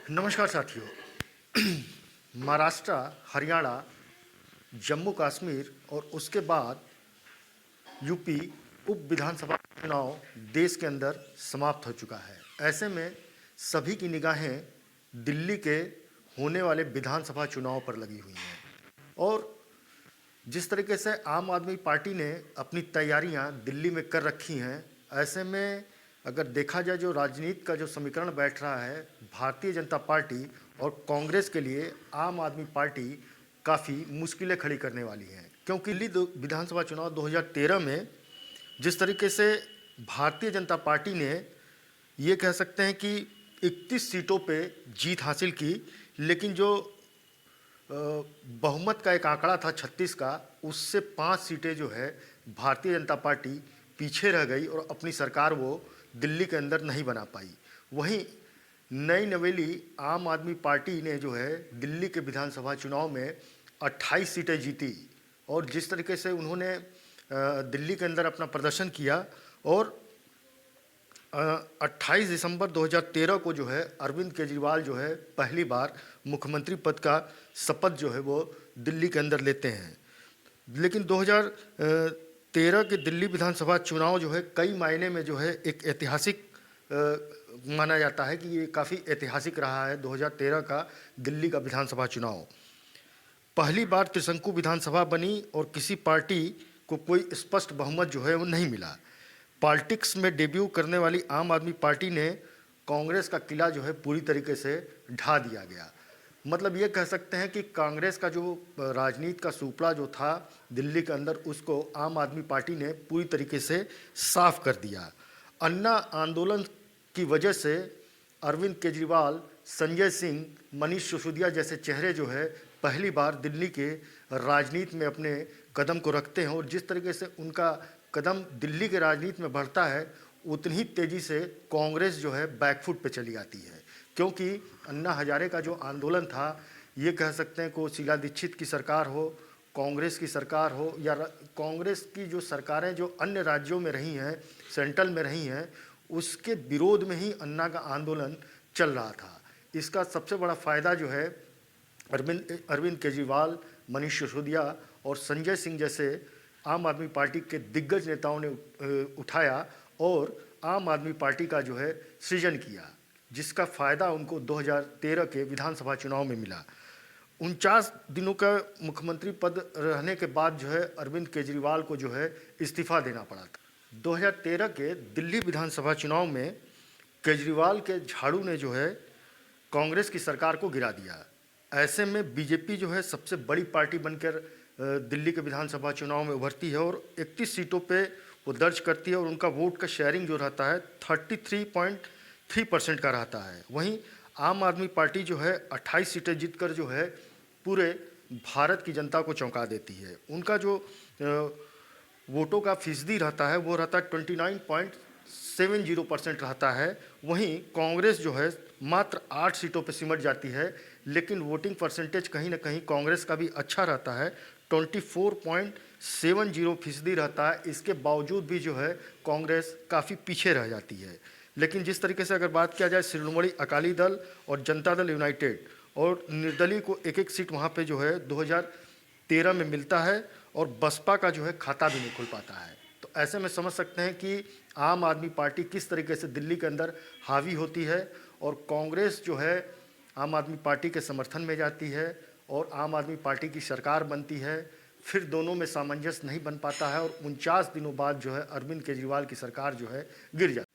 नमस्कार साथियों। महाराष्ट्र, हरियाणा, जम्मू कश्मीर और उसके बाद यूपी उप विधानसभा चुनाव देश के अंदर समाप्त हो चुका है। ऐसे में सभी की निगाहें दिल्ली के होने वाले विधानसभा चुनाव पर लगी हुई हैं और जिस तरीके से आम आदमी पार्टी ने अपनी तैयारियां दिल्ली में कर रखी हैं, ऐसे में अगर देखा जाए जो राजनीति का जो समीकरण बैठ रहा है, भारतीय जनता पार्टी और कांग्रेस के लिए आम आदमी पार्टी काफ़ी मुश्किलें खड़ी करने वाली हैं, क्योंकि विधानसभा चुनाव 2013 में जिस तरीके से भारतीय जनता पार्टी ने ये कह सकते हैं कि 31 सीटों पे जीत हासिल की, लेकिन जो बहुमत का एक आंकड़ा था 36 का, उससे 5 सीटें जो है भारतीय जनता पार्टी पीछे रह गई और अपनी सरकार वो दिल्ली के अंदर नहीं बना पाई। वहीं नई नवेली आम आदमी पार्टी ने जो है दिल्ली के विधानसभा चुनाव में 28 सीटें जीती और जिस तरीके से उन्होंने दिल्ली के अंदर अपना प्रदर्शन किया और 28 दिसंबर 2013 को जो है अरविंद केजरीवाल जो है पहली बार मुख्यमंत्री पद का शपथ जो है वो दिल्ली के अंदर लेते हैं। लेकिन 2013 के दिल्ली विधानसभा चुनाव जो है कई मायने में जो है एक ऐतिहासिक माना जाता है कि ये काफ़ी ऐतिहासिक रहा है। 2013 का दिल्ली का विधानसभा चुनाव पहली बार त्रिशंकु विधानसभा बनी और किसी पार्टी को कोई स्पष्ट बहुमत जो है वो नहीं मिला। पॉलिटिक्स में डेब्यू करने वाली आम आदमी पार्टी ने कांग्रेस का किला जो है पूरी तरीके से ढा दिया गया। मतलब ये कह सकते हैं कि कांग्रेस का जो राजनीति का सुपड़ा जो था दिल्ली के अंदर, उसको आम आदमी पार्टी ने पूरी तरीके से साफ कर दिया। अन्ना आंदोलन की वजह से अरविंद केजरीवाल, संजय सिंह, मनीष सिसोदिया जैसे चेहरे जो है पहली बार दिल्ली के राजनीति में अपने कदम को रखते हैं और जिस तरीके से उनका कदम दिल्ली के राजनीति में बढ़ता है, उतनी ही तेज़ी से कांग्रेस जो है बैकफुट पे चली आती है। क्योंकि अन्ना हजारे का जो आंदोलन था, ये कह सकते हैं को शीला दीक्षित की सरकार हो, कांग्रेस की सरकार हो या कांग्रेस की जो सरकारें जो अन्य राज्यों में रही हैं, सेंट्रल में रही हैं, उसके विरोध में ही अन्ना का आंदोलन चल रहा था। इसका सबसे बड़ा फ़ायदा जो है अरविंद केजरीवाल, मनीष सिसोदिया और संजय सिंह जैसे आम आदमी पार्टी के दिग्गज नेताओं ने उठाया और आम आदमी पार्टी का जो है सृजन किया, जिसका फ़ायदा उनको 2013 के विधानसभा चुनाव में मिला। 49 दिनों का मुख्यमंत्री पद रहने के बाद जो है अरविंद केजरीवाल को जो है इस्तीफा देना पड़ा था। 2013 के दिल्ली विधानसभा चुनाव में केजरीवाल के झाड़ू ने जो है कांग्रेस की सरकार को गिरा दिया। ऐसे में बीजेपी जो है सबसे बड़ी पार्टी बनकर दिल्ली के विधानसभा चुनाव में उभरती है और 31 सीटों पे वो दर्ज करती है और उनका वोट का शेयरिंग जो रहता है 33.3% का रहता है। वहीं आम आदमी पार्टी जो है 28 सीटें जीतकर जो है पूरे भारत की जनता को चौंका देती है। उनका जो वोटों का फीसदी रहता है वो रहता है 29.70% रहता है। वहीं कांग्रेस जो है मात्र 8 सीटों पर सिमट जाती है, लेकिन वोटिंग परसेंटेज कहीं ना कहीं कांग्रेस का भी अच्छा रहता है, 24.70% रहता है। इसके बावजूद भी जो है कांग्रेस काफ़ी पीछे रह जाती है। लेकिन जिस तरीके से अगर बात किया जाए शिरोमणि अकाली दल और जनता दल यूनाइटेड और निर्दलीय को एक एक सीट वहाँ पे जो है 2013 में मिलता है और बसपा का जो है खाता भी नहीं खुल पाता है। तो ऐसे में समझ सकते हैं कि आम आदमी पार्टी किस तरीके से दिल्ली के अंदर हावी होती है और कांग्रेस जो है आम आदमी पार्टी के समर्थन में जाती है और आम आदमी पार्टी की सरकार बनती है। फिर दोनों में सामंजस्य नहीं बन पाता है और 49 दिनों बाद जो है अरविंद केजरीवाल की सरकार जो है गिर जाती है।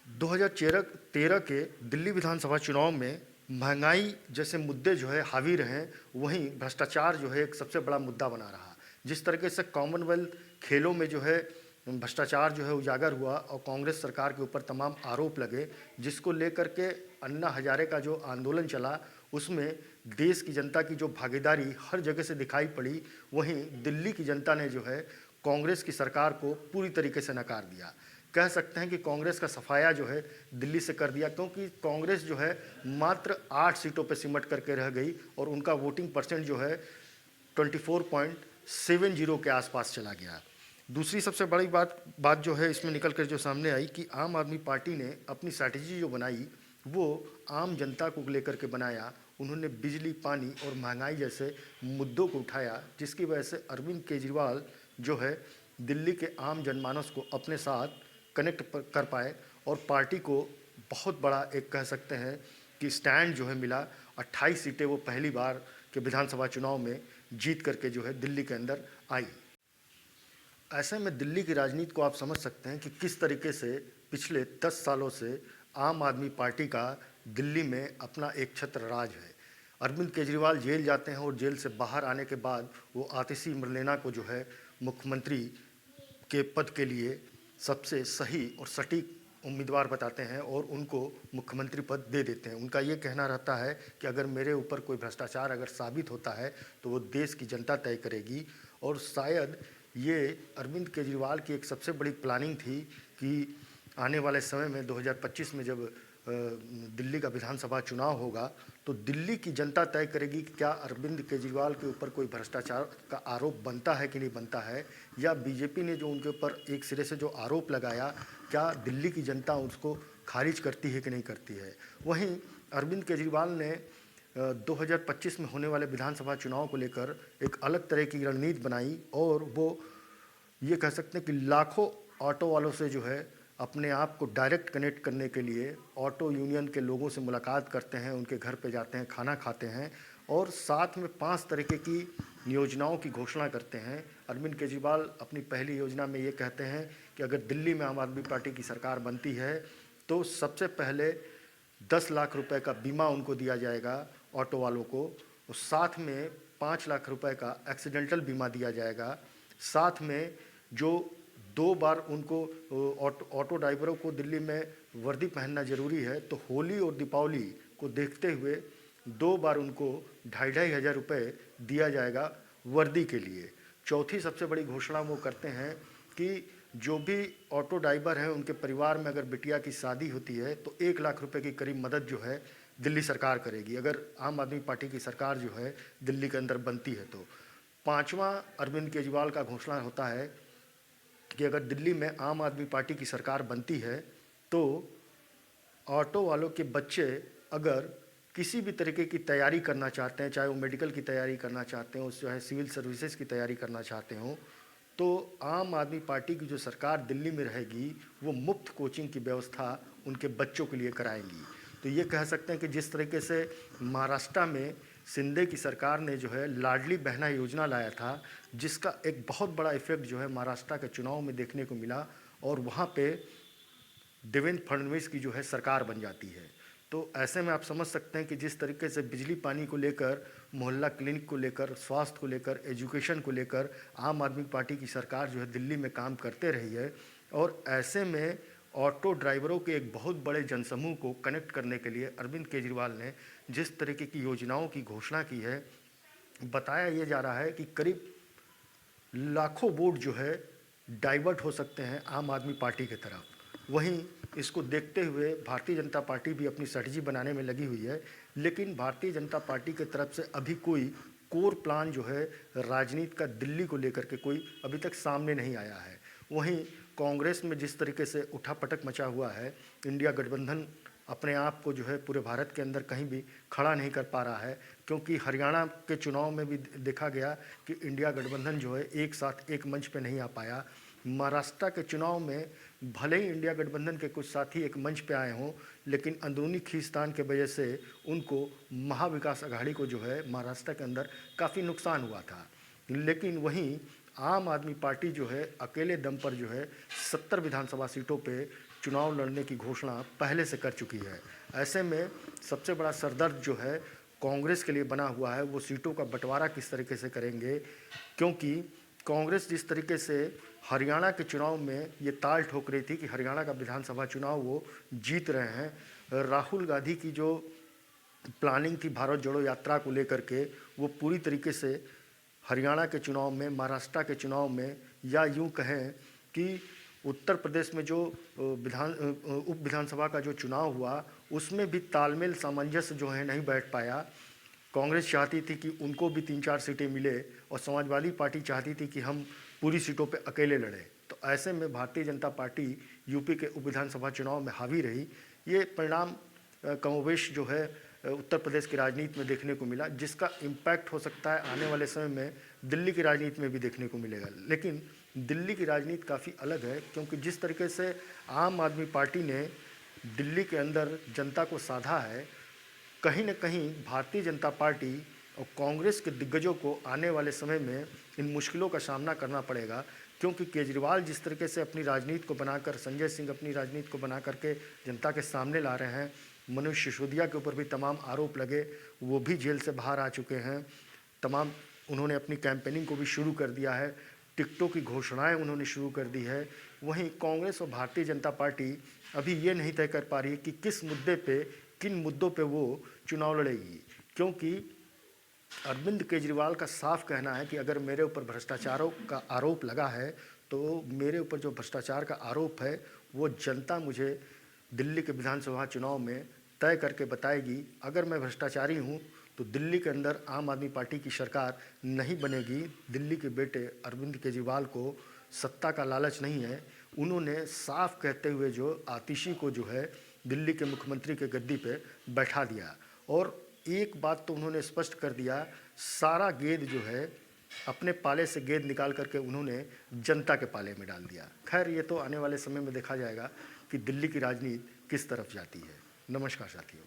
2013 के दिल्ली विधानसभा चुनाव में महंगाई जैसे मुद्दे जो है हावी रहे, वहीं भ्रष्टाचार जो है एक सबसे बड़ा मुद्दा बना रहा। जिस तरीके से कॉमनवेल्थ खेलों में जो है भ्रष्टाचार जो है उजागर हुआ और कांग्रेस सरकार के ऊपर तमाम आरोप लगे, जिसको लेकर के अन्ना हजारे का जो आंदोलन चला, उसमें देश की जनता की जो भागीदारी हर जगह से दिखाई पड़ी। वहीं दिल्ली की जनता ने जो है कांग्रेस की सरकार को पूरी तरीके से नकार दिया। कह सकते हैं कि कांग्रेस का सफाया जो है दिल्ली से कर दिया, क्योंकि कांग्रेस जो है मात्र 8 सीटों पर सिमट करके रह गई और उनका वोटिंग परसेंट जो है 24.70 के आसपास चला गया। दूसरी सबसे बड़ी बात जो है इसमें निकल कर जो सामने आई कि आम आदमी पार्टी ने अपनी स्ट्रैटेजी जो बनाई वो आम जनता को लेकर के बनाया। उन्होंने बिजली, पानी और महंगाई जैसे मुद्दों को उठाया, जिसकी वजह से अरविंद केजरीवाल जो है दिल्ली के आम जनमानस को अपने साथ कनेक्ट कर पाए और पार्टी को बहुत बड़ा एक कह सकते हैं कि स्टैंड जो है मिला। 28 सीटें वो पहली बार के विधानसभा चुनाव में जीत करके जो है दिल्ली के अंदर आई। ऐसे में दिल्ली की राजनीति को आप समझ सकते हैं कि किस तरीके से पिछले 10 सालों से आम आदमी पार्टी का दिल्ली में अपना एक छत्र राज है। अरविंद केजरीवाल जेल जाते हैं और जेल से बाहर आने के बाद वो आतिशी मरलेना को जो है मुख्यमंत्री के पद के लिए सबसे सही और सटीक उम्मीदवार बताते हैं और उनको मुख्यमंत्री पद दे देते हैं। उनका ये कहना रहता है कि अगर मेरे ऊपर कोई भ्रष्टाचार अगर साबित होता है तो वो देश की जनता तय करेगी। और शायद ये अरविंद केजरीवाल की एक सबसे बड़ी प्लानिंग थी कि आने वाले समय में 2025 में जब दिल्ली का विधानसभा चुनाव होगा तो दिल्ली की जनता तय करेगी कि क्या अरविंद केजरीवाल के ऊपर कोई भ्रष्टाचार का आरोप बनता है कि नहीं बनता है, या बीजेपी ने जो उनके ऊपर एक सिरे से जो आरोप लगाया क्या दिल्ली की जनता उसको खारिज करती है कि नहीं करती है। वहीं अरविंद केजरीवाल ने 2025 में होने वाले विधानसभा चुनाव को लेकर एक अलग तरह की रणनीति बनाई और वो ये कह सकते हैं कि लाखों ऑटो वालों से जो है अपने आप को डायरेक्ट कनेक्ट करने के लिए ऑटो यूनियन के लोगों से मुलाकात करते हैं, उनके घर पे जाते हैं, खाना खाते हैं और साथ में 5 तरीके की योजनाओं की घोषणा करते हैं। अरविंद केजरीवाल अपनी पहली योजना में ये कहते हैं कि अगर दिल्ली में आम आदमी पार्टी की सरकार बनती है तो सबसे पहले 10 लाख रुपए का बीमा उनको दिया जाएगा ऑटो वालों को, और साथ में 5 लाख रुपए का एक्सीडेंटल बीमा दिया जाएगा। साथ में जो 2 बार उनको ऑटो ड्राइवरों को दिल्ली में वर्दी पहनना ज़रूरी है, तो होली और दीपावली को देखते हुए 2 बार उनको 2,500 हज़ार रुपये दिया जाएगा वर्दी के लिए। चौथी सबसे बड़ी घोषणा वो करते हैं कि जो भी ऑटो ड्राइवर हैं उनके परिवार में अगर बिटिया की शादी होती है तो 1 लाख रुपए की करीब मदद जो है दिल्ली सरकार करेगी, अगर आम आदमी पार्टी की सरकार जो है दिल्ली के अंदर बनती है तो। 5वां अरविंद केजरीवाल का घोषणा होता है कि अगर दिल्ली में आम आदमी पार्टी की सरकार बनती है तो ऑटो वालों के बच्चे अगर किसी भी तरीके की तैयारी करना चाहते हैं, चाहे वो मेडिकल की तैयारी करना चाहते हो, चाहे सिविल सर्विसेज की तैयारी करना चाहते हो, तो आम आदमी पार्टी की जो सरकार दिल्ली में रहेगी वो मुफ्त कोचिंग की व्यवस्था उनके बच्चों के लिए कराएंगी। तो ये कह सकते हैं कि जिस तरीके से महाराष्ट्र में शिंदे की सरकार ने जो है लाडली बहना योजना लाया था, जिसका एक बहुत बड़ा इफेक्ट जो है महाराष्ट्र के चुनाव में देखने को मिला और वहाँ पे देवेंद्र फडणवीस की जो है सरकार बन जाती है। तो ऐसे में आप समझ सकते हैं कि जिस तरीके से बिजली पानी को लेकर, मोहल्ला क्लिनिक को लेकर, स्वास्थ्य को लेकर, एजुकेशन को लेकर आम आदमी पार्टी की सरकार जो है दिल्ली में काम करते रही है, और ऐसे में ऑटो ड्राइवरों के एक बहुत बड़े जनसमूह को कनेक्ट करने के लिए अरविंद केजरीवाल ने जिस तरीके की योजनाओं की घोषणा की है, बताया ये जा रहा है कि करीब लाखों वोट जो है डाइवर्ट हो सकते हैं आम आदमी पार्टी की तरफ। वहीं इसको देखते हुए भारतीय जनता पार्टी भी अपनी स्ट्रेटजी बनाने में लगी हुई है, लेकिन भारतीय जनता पार्टी की तरफ से अभी कोई कोर प्लान जो है राजनीति का दिल्ली को लेकर के कोई अभी तक सामने नहीं आया है। वहीं कांग्रेस में जिस तरीके से उठापटक मचा हुआ है, इंडिया गठबंधन अपने आप को जो है पूरे भारत के अंदर कहीं भी खड़ा नहीं कर पा रहा है, क्योंकि हरियाणा के चुनाव में भी देखा गया कि इंडिया गठबंधन जो है एक साथ एक मंच पे नहीं आ पाया। महाराष्ट्र के चुनाव में भले ही इंडिया गठबंधन के कुछ साथी एक मंच पे आए हों, लेकिन अंदरूनी खींचतान के वजह से उनको महाविकास अघाड़ी को जो है महाराष्ट्र के अंदर काफ़ी नुकसान हुआ था। लेकिन वहीं आम आदमी पार्टी जो है अकेले दम पर जो है 70 विधानसभा सीटों पे चुनाव लड़ने की घोषणा पहले से कर चुकी है। ऐसे में सबसे बड़ा सरदर्द जो है कांग्रेस के लिए बना हुआ है, वो सीटों का बंटवारा किस तरीके से करेंगे, क्योंकि कांग्रेस जिस तरीके से हरियाणा के चुनाव में ये ताल ठोक रही थी कि हरियाणा का विधानसभा चुनाव वो जीत रहे हैं। राहुल गांधी की जो प्लानिंग थी भारत जोड़ो यात्रा को लेकर के, वो पूरी तरीके से हरियाणा के चुनाव में, महाराष्ट्र के चुनाव में, या यूँ कहें कि उत्तर प्रदेश में जो उप विधानसभा का जो चुनाव हुआ उसमें भी तालमेल सामंजस्य जो है नहीं बैठ पाया। कांग्रेस चाहती थी कि उनको भी 3-4 सीटें मिले और समाजवादी पार्टी चाहती थी कि हम पूरी सीटों पे अकेले लड़ें। तो ऐसे में भारतीय जनता पार्टी यूपी के उप विधानसभा चुनाव में हावी रही। ये परिणाम कमोवेश जो है उत्तर प्रदेश की राजनीति में देखने को मिला, जिसका इम्पैक्ट हो सकता है आने वाले समय में दिल्ली की राजनीति में भी देखने को मिलेगा। लेकिन दिल्ली की राजनीति काफ़ी अलग है, क्योंकि जिस तरीके से आम आदमी पार्टी ने दिल्ली के अंदर जनता को साधा है, कहीं न कहीं भारतीय जनता पार्टी और कांग्रेस के दिग्गजों को आने वाले समय में इन मुश्किलों का सामना करना पड़ेगा, क्योंकि केजरीवाल जिस तरीके से अपनी राजनीति को बनाकर, संजय सिंह अपनी राजनीति को बना करके जनता के सामने ला रहे हैं, मनोज सिसोदिया के ऊपर भी तमाम आरोप लगे, वो भी जेल से बाहर आ चुके हैं, तमाम उन्होंने अपनी कैंपेनिंग को भी शुरू कर दिया है, टिकटों की घोषणाएं उन्होंने शुरू कर दी है। वहीं कांग्रेस और भारतीय जनता पार्टी अभी ये नहीं तय कर पा रही कि किस मुद्दे पे, किन मुद्दों पे वो चुनाव लड़ेगी, क्योंकि अरविंद केजरीवाल का साफ कहना है कि अगर मेरे ऊपर भ्रष्टाचारों का आरोप लगा है तो मेरे ऊपर जो भ्रष्टाचार का आरोप है वो जनता मुझे दिल्ली के विधानसभा चुनाव में तय करके बताएगी। अगर मैं भ्रष्टाचारी हूँ तो दिल्ली के अंदर आम आदमी पार्टी की सरकार नहीं बनेगी। दिल्ली के बेटे अरविंद केजरीवाल को सत्ता का लालच नहीं है। उन्होंने साफ कहते हुए जो आतिशी को जो है दिल्ली के मुख्यमंत्री के गद्दी पे बैठा दिया, और एक बात तो उन्होंने स्पष्ट कर दिया, सारा गेंद जो है अपने पाले से गेंद निकाल करके उन्होंने जनता के पाले में डाल दिया। खैर, ये तो आने वाले समय में देखा जाएगा कि दिल्ली की राजनीति किस तरफ जाती है। नमस्कार साथियों।